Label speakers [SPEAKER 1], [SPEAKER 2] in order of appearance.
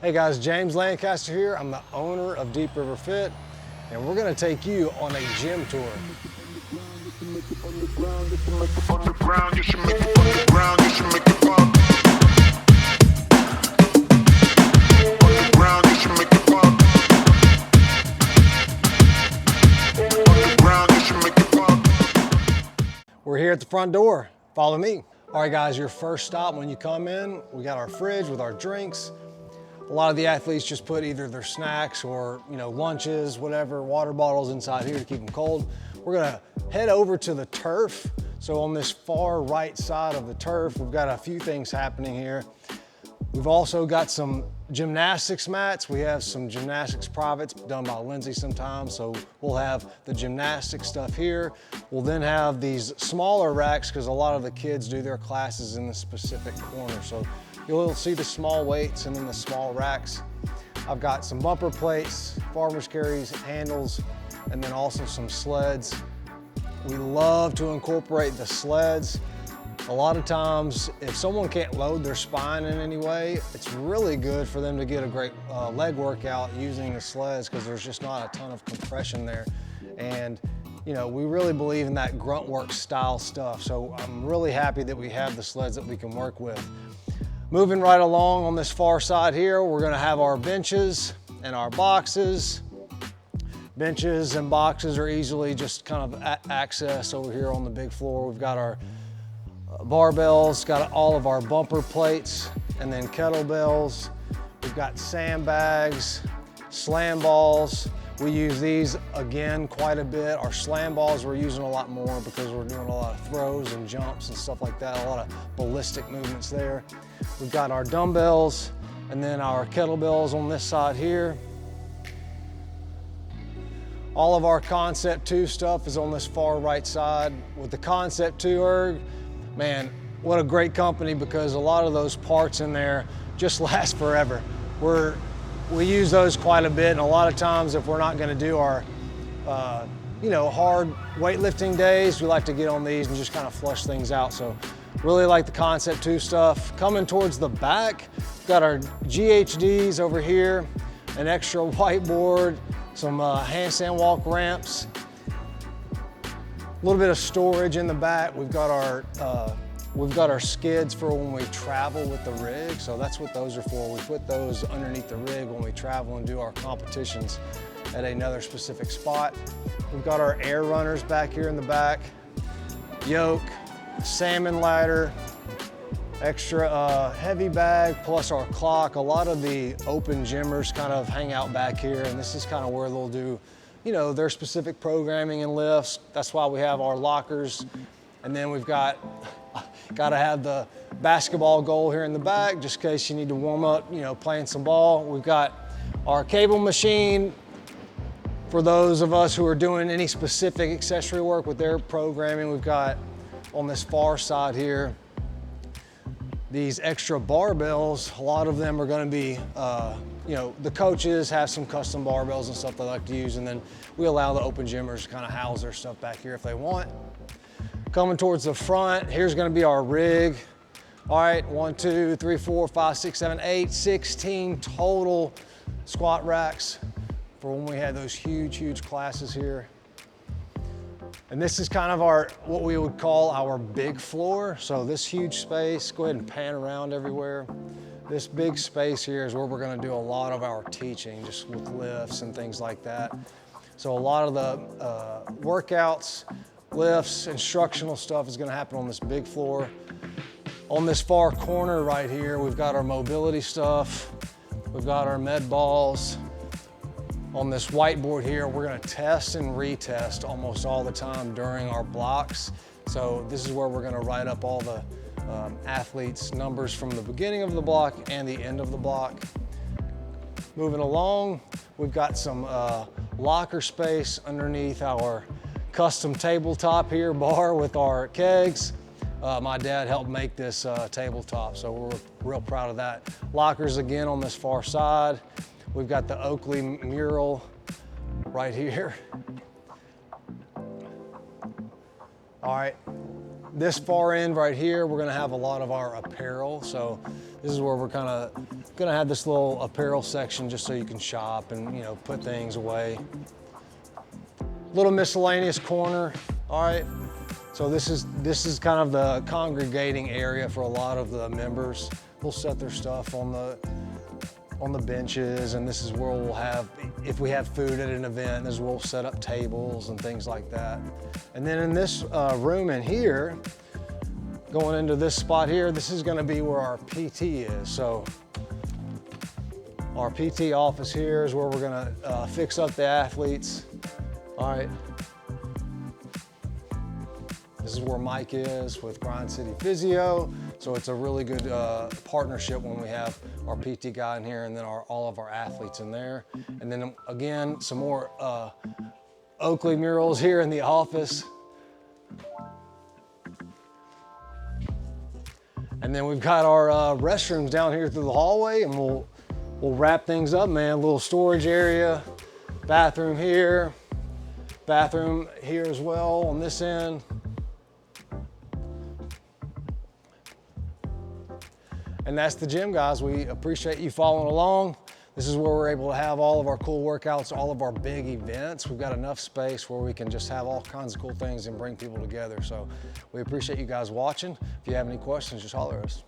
[SPEAKER 1] Hey guys, James Lancaster here. I'm the owner of Deep River Fit, and we're gonna take you on a gym tour. We're here at the front door. Follow me. All right guys, your first stop when you come in, we got our fridge with our drinks. A lot of the athletes just put either their snacks or lunches, whatever, water bottles inside here to keep them cold. We're gonna head over to the turf. So on this far right side of the turf, we've got a few things happening here. We've also got some gymnastics mats. We have some gymnastics privates done by Lindsay sometimes. So we'll have the gymnastics stuff here. We'll then have these smaller racks because a lot of the kids do their classes in the specific corner. So you'll see the small weights and then the small racks. I've got some bumper plates, farmer's carries, handles, and then also some sleds. We love to incorporate the sleds. A lot of times, if someone can't load their spine in any way, it's really good for them to get a great leg workout using the sleds because there's just not a ton of compression there. And we really believe in that grunt work style stuff. So I'm really happy that we have the sleds that we can work with. Moving right along on this far side here, we're gonna have our benches and our boxes. Benches and boxes are easily just kind of access over here on the big floor. We've got our barbells, got all of our bumper plates, and then kettlebells. We've got sandbags, slam balls. We use these again quite a bit. Our slam balls we're using a lot more because we're doing a lot of throws and jumps and stuff like that, a lot of ballistic movements there. We've got our dumbbells and then our kettlebells on this side here. All of our Concept 2 stuff is on this far right side. With the Concept 2 erg, man, what a great company because a lot of those parts in there just last forever. We use those quite a bit, and a lot of times if we're not gonna do our hard weightlifting days, we like to get on these and just kind of flush things out. So really like the Concept 2 stuff. Coming towards the back, we've got our GHDs over here, an extra whiteboard, some handstand walk ramps, a little bit of storage in the back. We've got our skids for when we travel with the rig. So that's what those are for. We put those underneath the rig when we travel and do our competitions at another specific spot. We've got our air runners back here in the back, yoke, salmon ladder, extra heavy bag, plus our clock. A lot of the open gymmers kind of hang out back here, and this is kind of where they'll do their specific programming and lifts. That's why we have our lockers. And then we've got to have the basketball goal here in the back, just in case you need to warm up, playing some ball. We've got our cable machine for those of us who are doing any specific accessory work with their programming. We've got on this far side here, these extra barbells. A lot of them are gonna be, the coaches have some custom barbells and stuff they like to use, and then we allow the open gymmers to kind of house their stuff back here if they want. Coming towards the front, here's gonna be our rig. All right, 1, 2, 3, 4, 5, 6, 7, 8, 16 total squat racks for when we had those huge classes here. And this is kind of what we would call our big floor. So this huge space, go ahead and pan around everywhere. This big space here is where we're gonna do a lot of our teaching, just with lifts and things like that. So a lot of the workouts, lifts, instructional stuff is gonna happen on this big floor. On this far corner right here, we've got our mobility stuff. We've got our med balls. On this whiteboard here, we're gonna test and retest almost all the time during our blocks. So this is where we're gonna write up all the athletes' numbers from the beginning of the block and the end of the block. Moving along, we've got some locker space underneath our custom tabletop here, bar with our kegs. My dad helped make this tabletop, so we're real proud of that. Lockers again on this far side. We've got the Oakley mural right here. All right, This far end right here, we're gonna have a lot of our apparel. So this is where we're kind of gonna have this little apparel section just so you can shop and, you know, put things away. Little miscellaneous corner, all right? So this is kind of the congregating area for a lot of the members. They'll set their stuff on the benches, and this is where we'll have, if we have food at an event, this is where we'll set up tables and things like that. And then in this room in here, going into this spot here, this is gonna be where our PT is. So our PT office here is where we're gonna fix up the athletes. All right. This is where Mike is with Grind City Physio. So it's a really good partnership when we have our PT guy in here and then all of our athletes in there. And then again, some more Oakley murals here in the office. And then we've got our restrooms down here through the hallway, and we'll wrap things up, man. A little storage area, bathroom here as well on this end. And that's the gym, guys. We appreciate you following along. This is where we're able to have all of our cool workouts, all of our big events. We've got enough space where we can just have all kinds of cool things and bring people together. So we appreciate you guys watching. If you have any questions, just holler at us.